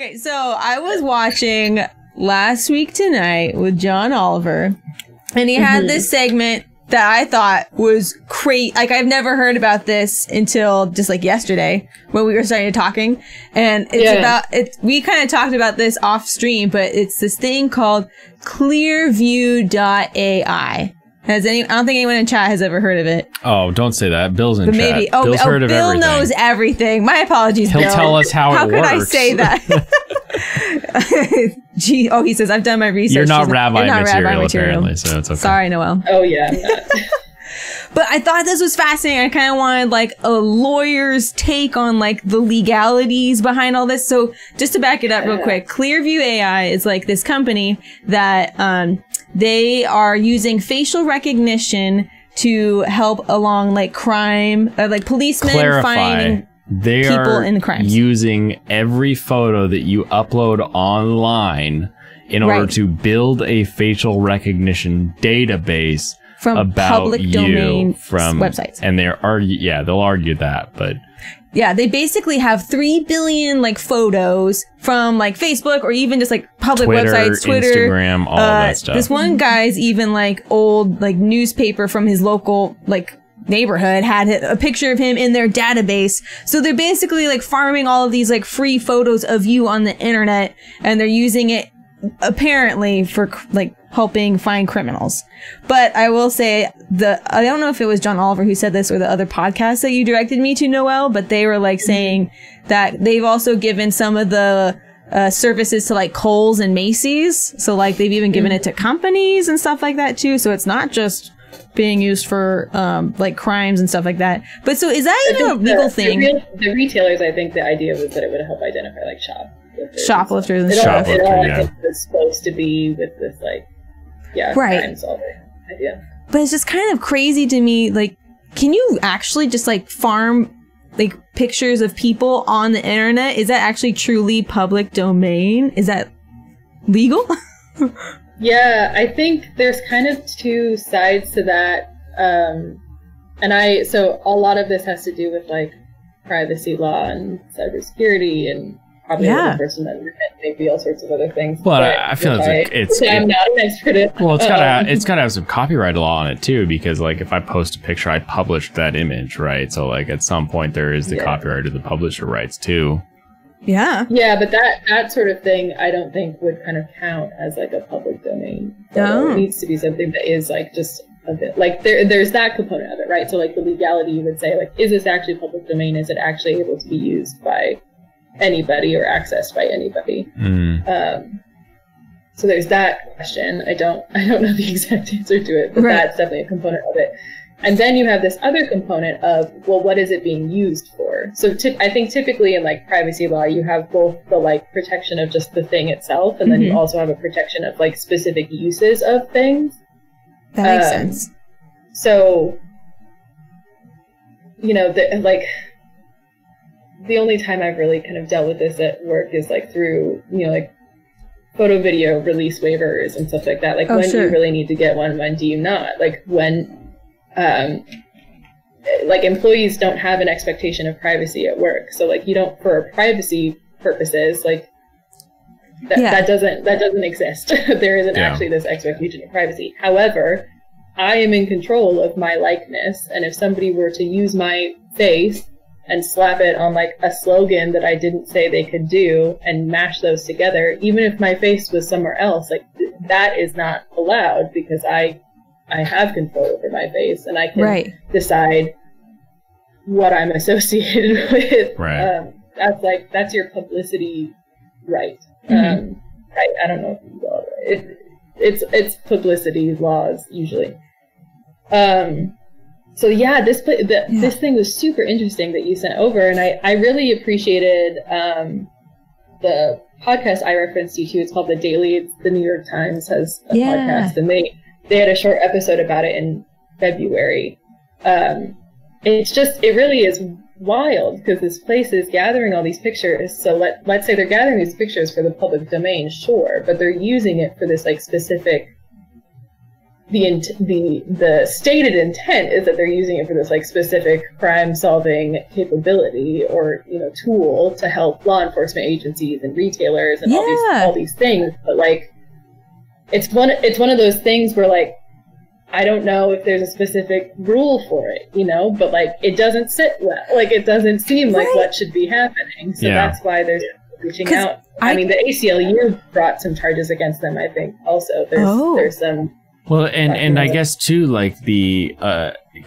Okay, so I was watching Last Week Tonight with John Oliver, and he had this segment that I thought was crazy. Like, I've never heard about this until just like yesterday when we were starting talking. And it's about it. We kind of talked about this off stream, but it's this thing called Clearview.ai. I don't think anyone in chat has ever heard of it. Oh, don't say that. Bill's in chat. Maybe. Bill's heard of Bill everything. knows everything. My apologies, Bill. He'll tell us how it works. How could I say that? Gee, he says, I've done my research. You're not rabbi material, apparently, so it's okay. Sorry, Noel. Oh, yeah, I'm not. But I thought this was fascinating. I kind of wanted like a lawyer's take on like the legalities behind all this. So just to back it up real quick, Clearview.ai is like this company that they are using facial recognition to help along like crime, like policemen finding people in crimes. Using every photo that you upload online in order to build a facial recognition database from public domain from websites. And they'll argue that, but yeah, they basically have 3 billion like photos from like Facebook or even just like public websites, Twitter, Instagram, all of that stuff. This one guy's even like old like newspaper from his local like neighborhood had a picture of him in their database. So they're basically like farming all of these like free photos of you on the internet, and they're using it apparently for like helping find criminals. But I will say I don't know if it was John Oliver who said this or the other podcast that you directed me to, Noel, but they were like saying that they've also given some of the services to like Kohl's and Macy's. So like they've even given it to companies and stuff like that too. So it's not just being used for like crimes and stuff like that. But so is that even a legal thing? The retailers, I think the idea was that it would help identify like shoplifters and stuff. It all was supposed to be with this like crime solving idea. But it's just kind of crazy to me. Like, can you actually just like farm like pictures of people on the internet? Is that actually truly public domain? Is that legal? Yeah, I think there's kind of two sides to that. So a lot of this has to do with like privacy law and cybersecurity and probably First Amendment, maybe all sorts of other things. Well, I feel I'm not an expert at. Well, it's gotta have some copyright law on it too, because like if I post a picture, I publish that image, right? So like at some point there is the copyright of the publisher rights too. Yeah. Yeah, but that sort of thing I don't think would kind of count as like a public domain. No. It needs to be something that is like just a bit like there's that component of it, right? So like the legality, you would say like, is this actually public domain? Is it actually able to be used by anybody or accessed by anybody? So there's that question. I don't know the exact answer to it, but that's definitely a component of it. And then you have this other component of, well, what is it being used for? So I think typically in like privacy law, you have both the like protection of just the thing itself, and then you also have a protection of like specific uses of things. That makes sense. So, you know, the only time I've really kind of dealt with this at work is like through, you know, like photo video release waivers and stuff like that. Like when do you really need to get one? When do you not? Like when, like employees don't have an expectation of privacy at work. So like you don't, for privacy purposes, like that doesn't exist. There isn't actually this expectation of privacy. However, I am in control of my likeness. And if somebody were to use my face and slap it on like a slogan that I didn't say they could do and mash those together, even if my face was somewhere else, like that is not allowed because I have control over my face and I can decide what I'm associated with. Right. That's your publicity right. Right. I don't know if you call it. It's publicity laws usually. So yeah, this thing was super interesting that you sent over, and I really appreciated the podcast I referenced you to. It's called The Daily. The New York Times has a podcast, and they had a short episode about it in February. It really is wild because this place is gathering all these pictures. So let's say they're gathering these pictures for the public domain, sure, but they're using it for this like specific the stated intent is that they're using it for this like specific crime solving capability or, you know, tool to help law enforcement agencies and retailers and all these things. But like, it's one of those things where like, I don't know if there's a specific rule for it, you know, but like it doesn't sit well. Like it doesn't seem like what should be happening. So that's why there's reaching out. I mean, the ACLU brought some charges against them, I think, also. There's some. Well, and I guess too, like the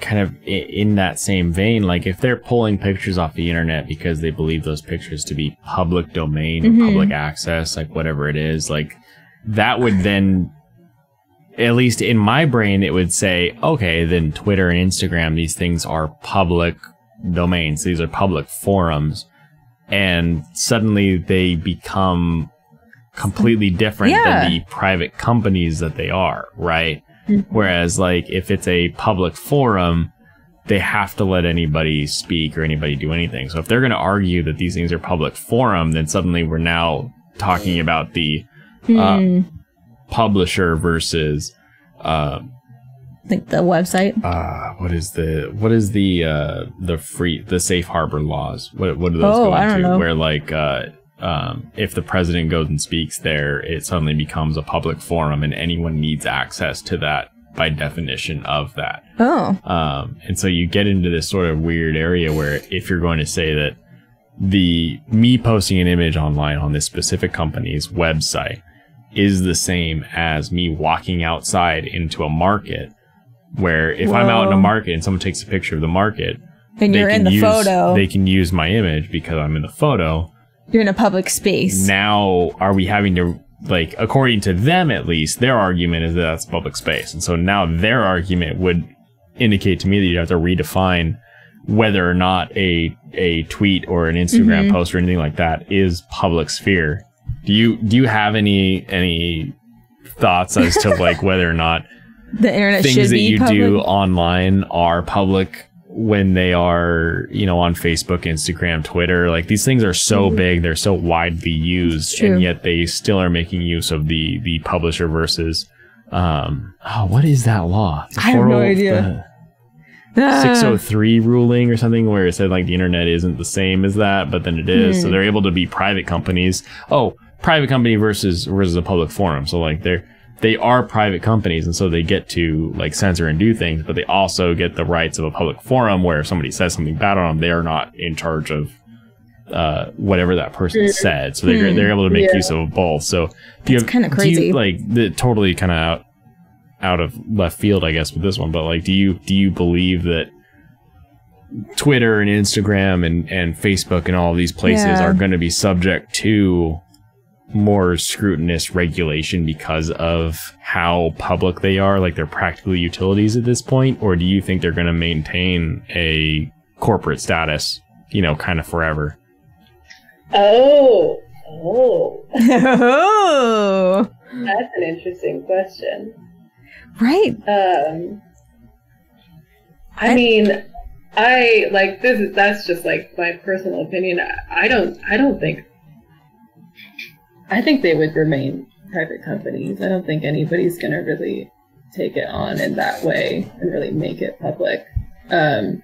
kind of in that same vein, like if they're pulling pictures off the internet because they believe those pictures to be public domain or public access, like whatever it is, like that would then, at least in my brain, it would say, okay, then Twitter and Instagram, these things are public domains. These are public forums. And suddenly they become completely different than the private companies that they are, right? Whereas, like, if it's a public forum, they have to let anybody speak or anybody do anything. So if they're going to argue that these things are public forum, then suddenly we're now talking about the publisher versus like the website. What is the safe harbor laws? What do those go into? Where like if the president goes and speaks there, it suddenly becomes a public forum, and anyone needs access to that by definition of that. And so you get into this sort of weird area where if you're going to say that me posting an image online on this specific company's website is the same as me walking outside into a market, where if I'm out in a market and someone takes a picture of the market, and you're in the photo, they can use my image because I'm in the photo. You're in a public space. Now, are we having to, like, according to them at least, their argument is that that's public space. And so now their argument would indicate to me that you have to redefine whether or not a tweet or an Instagram post or anything like that is public sphere. Do you have any thoughts as to like whether or not the internet things should that be you public? do online are public when they are, you know, on Facebook, Instagram, Twitter? Like, these things are so big, they're so widely used, and yet they still are making use of the publisher versus what is that law? I have no idea. 603 ruling or something, where it said like the internet isn't the same as that, but then it is. So they're able to be private companies. Private company versus a public forum. So like they are private companies, and so they get to like censor and do things, but they also get the rights of a public forum where if somebody says something bad on them, they are not in charge of whatever that person said. So they're able to make use of both. So it's kind of crazy. Totally kind of out of left field, I guess, with this one, but like, do you believe that Twitter and Instagram and Facebook and all these places are going to be subject to more scrutinous regulation because of how public they are, like they're practical utilities at this point? Or do you think they're going to maintain a corporate status, you know, kind of forever? Oh, that's an interesting question. Right. I mean, I like this. That's just like my personal opinion. I think they would remain private companies. I don't think anybody's going to really take it on in that way and really make it public. I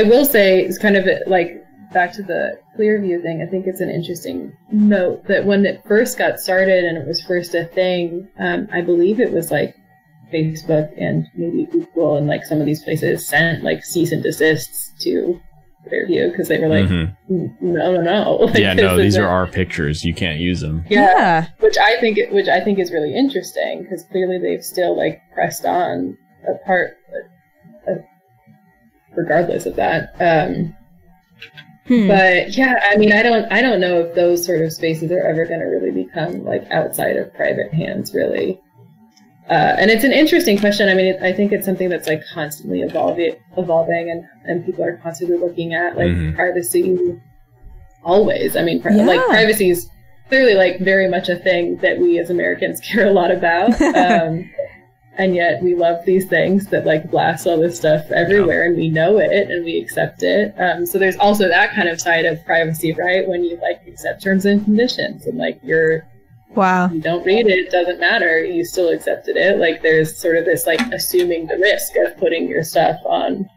will say, it's kind of like back to the Clearview thing. I think it's an interesting note that when it first got started and it was first a thing, I believe it was like Facebook and maybe Google and like some of these places sent like cease and desists to Clearview because they were like, no. Like, these are our pictures. You can't use them. Yeah. Which I think is really interesting because clearly they've still like pressed on regardless of that. But yeah, I mean, I don't know if those sort of spaces are ever going to really become like outside of private hands, really. And it's an interesting question. I mean, I think it's something that's like constantly evolving, and people are constantly looking at like privacy always. I mean, like privacy is clearly like very much a thing that we as Americans care a lot about. And yet we love these things that like blast all this stuff everywhere, and we know it and we accept it. So there's also that kind of side of privacy, right? When you like accept terms and conditions and like you're Wow. You don't read it, it doesn't matter. You still accepted it. Like, there's sort of this, like, assuming the risk of putting your stuff on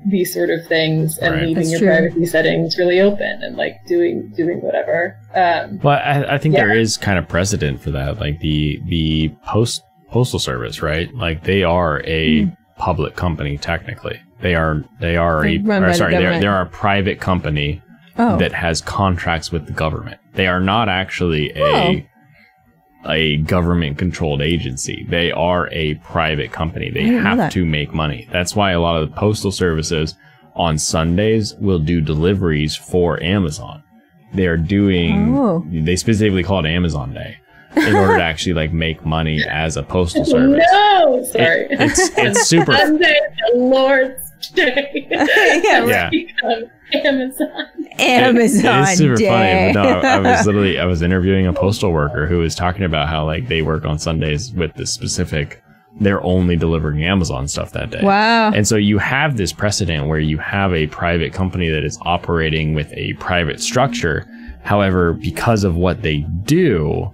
these sort of things and leaving your privacy settings really open and, like, doing whatever. Well, I think there is kind of precedent for that. Like, the Postal Service, right? Like, they are a public company, technically. They're a private company that has contracts with the government. They are not actually a government-controlled agency. They are a private company. They have to make money. That's why a lot of the postal services on Sundays will do deliveries for Amazon. They're doing, they specifically call it Amazon Day in order to actually, like, make money as a postal service. No! Sorry. It's super... Sunday, the Lord's Day. Yeah. Amazon. It's super funny. But no, I was interviewing a postal worker who was talking about how, like, they work on Sundays with this specific, they're only delivering Amazon stuff that day. Wow. And so you have this precedent where you have a private company that is operating with a private structure. However, because of what they do,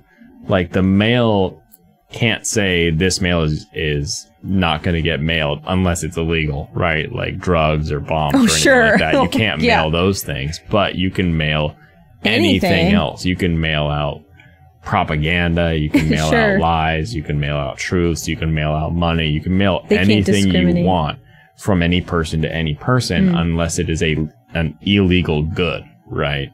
like, the mail can't say this mail is not going to get mailed unless it's illegal, right? Like drugs or bombs or anything like that. You can't mail those things, but you can mail anything else. You can mail out propaganda. You can mail out lies. You can mail out truths. You can mail out money. You can mail anything you want from any person to any person unless it is an illegal good, right?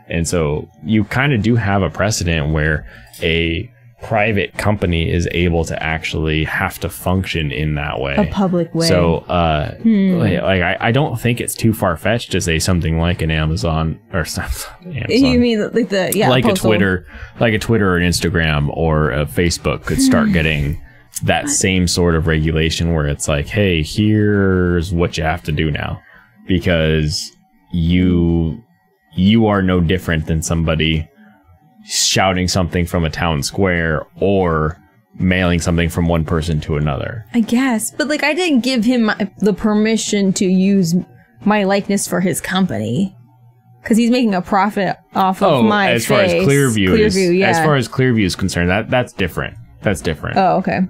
And so you kind of do have a precedent where a private company is able to actually have to function in that way, a public way. So I don't think it's too far-fetched to say something like an Amazon or something. You mean like a Twitter or an Instagram or a Facebook could start getting that same sort of regulation where it's like, hey, here's what you have to do now, because you are no different than somebody shouting something from a town square or mailing something from one person to another. I guess. But, like, I didn't give him the permission to use my likeness for his company. Because he's making a profit off of my face. As far as Clearview is concerned, that's different. That's different. Oh, okay.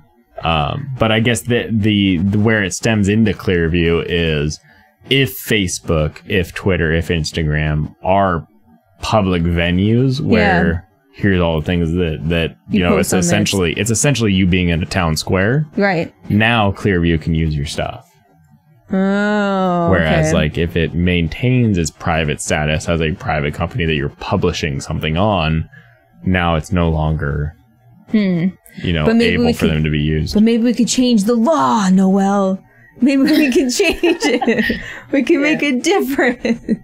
But I guess the where it stems into Clearview is if Facebook, if Twitter, if Instagram are public venues where here's all the things that you know, it's essentially you being in a town square. Right. Now Clearview can use your stuff. Oh. Whereas like if it maintains its private status as a private company that you're publishing something on, now it's no longer able for them to be used. But maybe we could change the law, Noel. Maybe we can change it. We can make a difference.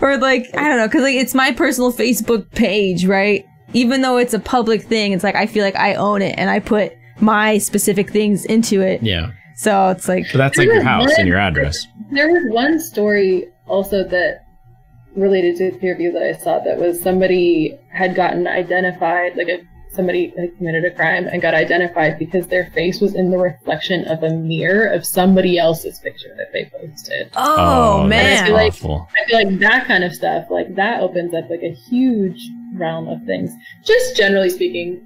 Or like, I don't know, because like it's my personal Facebook page, right? Even though it's a public thing, it's like I feel like I own it and I put my specific things into it. Yeah. So it's like... But that's like your house and your address. There was one story also that related to Clearview that I saw that was somebody had gotten identified, like somebody had committed a crime and got identified because their face was in the reflection of a mirror of somebody else's picture that they posted. Oh man. I feel like that kind of stuff, like that opens up like a huge realm of things. Just generally speaking,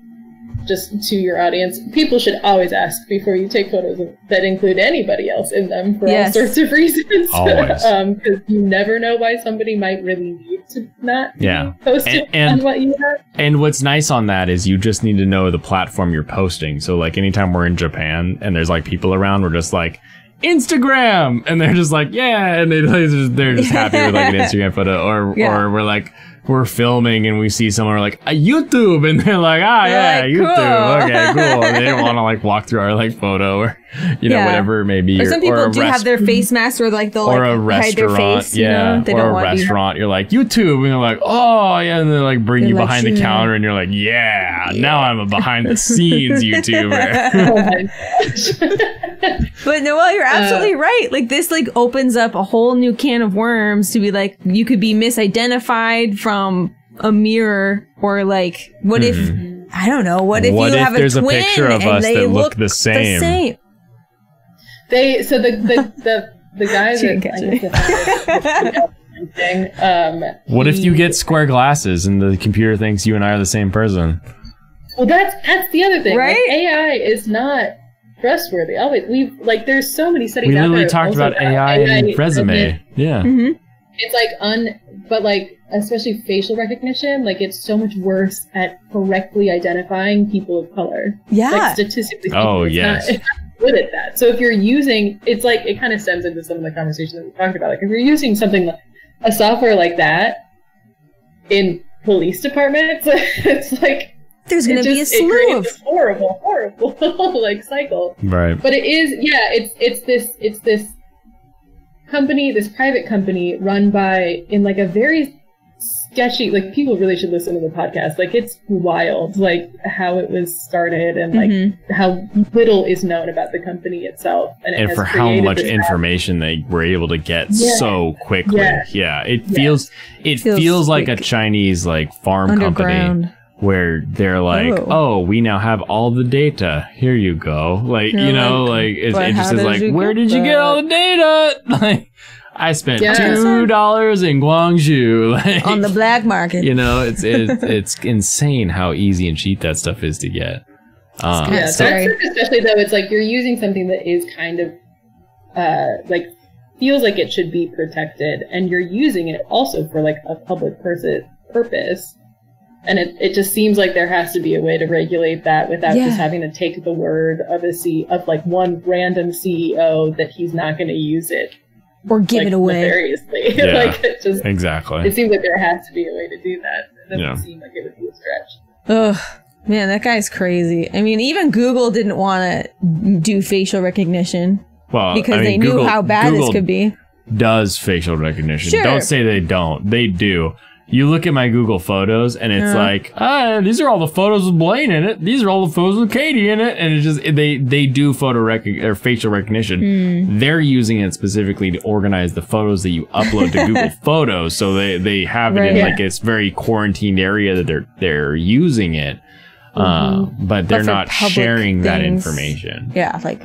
just to your audience, people should always ask before you take photos that include anybody else in them for all sorts of reasons. Always. Because you never know why somebody might really need to not be posted on what you have. And what's nice on that is you just need to know the platform you're posting. So like anytime we're in Japan and there's like people around, we're just like, Instagram! And they're just like, yeah, and they're just happy with like an Instagram photo. Or we're like, we're filming and we see someone like YouTube, and they're like, YouTube, cool. Okay, cool. And they don't want to like walk through our like photo or whatever it may be. Or some people do have their face masks, or like they'll like hide their face. They don't want restaurant. You're like YouTube, and they're like, oh yeah, and they like bring you behind the counter, and you're like, now I'm a behind the scenes YouTuber. Oh my gosh. But Noel, you're absolutely right. Like this like opens up a whole new can of worms to be like, you could be misidentified from a mirror, or like, what if, I don't know, what if you have there's a twin a picture of us that look the same? The guy that what if you get square glasses and the computer thinks you and I are the same person? Well, that's the other thing. Right? Like, AI is not trustworthy. Always, there's so many studies. We out literally there talked about AI in resume. Yeah. Mm-hmm. It's like but like especially facial recognition, like it's so much worse at correctly identifying people of color. Yeah. Like statistically speaking, Oh, it's yes. not good at that. So if you're using, it's like, it kind of stems into some of the conversation that we talked about. Like if you're using a software like that in police departments, it's like, there's going to be a slew of horrible like cycle. Right. But it is, it's this company, this private company run by, in like a very sketchy, like people really should listen to the podcast. Like it's wild, like how it was started and like how little is known about the company itself. And for how much information they were able to get so quickly. Yeah. It feels like a Chinese like farm company where they're like, oh, we now have all the data. Here you go. Like, you know, like it just is like, where did you get all the data? Like, I spent $2 in Guangzhou, like, on the black market. You know, it's insane how easy and cheap that stuff is to get. That's especially though, it's like you're using something that is kind of like feels like it should be protected, and you're using it also for like a public purpose. And it just seems like there has to be a way to regulate that without just having to take the word of like one random CEO that he's not going to use it. Or give it away. Nefariously. Yeah, like it just, exactly. It seems like there has to be a way to do that. It doesn't seem like it would be a stretch. Ugh, man, that guy's crazy. I mean, even Google didn't want to do facial recognition. Well, because they knew how bad this could be. Does facial recognition. Sure. Don't say they don't. They do. You look at my Google Photos, and it's like, these are all the photos with Blaine in it. These are all the photos with Katey in it, and it's just they do or facial recognition. They're using it specifically to organize the photos that you upload to Google Photos, so they have it in like this very quarantined area that they're using it, but they're not sharing that information. Yeah, like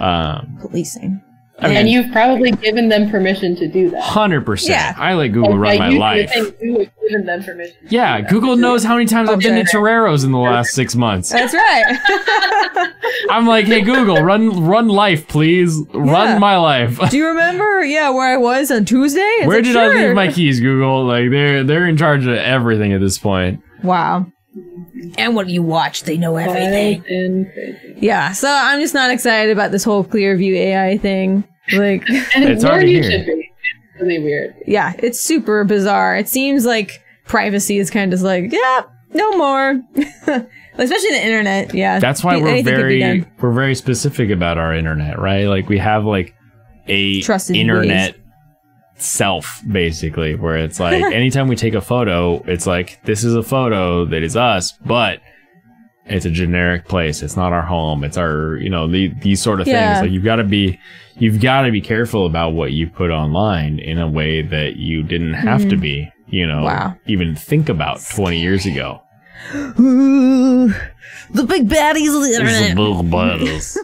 policing. And you've probably given them permission to do that. 100%. Yeah. I let Google run my life. You have given them permission. Yeah, Google knows how many times I've been to Toreros in the last 6 months. That's right. I'm like, hey Google, run life, please. Run my life. Do you remember? Where I was on Tuesday? Where did I leave my keys, Google? Like they're in charge of everything at this point. Wow. And what you watch, they know everything. Yeah, so I'm just not excited about this whole Clearview AI thing. Like, it's already here. Should be. It's really weird. Yeah, it's super bizarre. It seems like privacy is kind of like, no more. Especially the internet. Yeah, that's why we're very specific about our internet, right? Like we have like a trusted internet self, basically, where it's like anytime we take a photo, it's like this is a photo that is us, but it's a generic place. It's not our home. It's our, these sort of things. Like you've got to be careful about what you put online in a way that you didn't have to be, even think about 20 years ago. Ooh, the big baddies of the internet. The big baddies.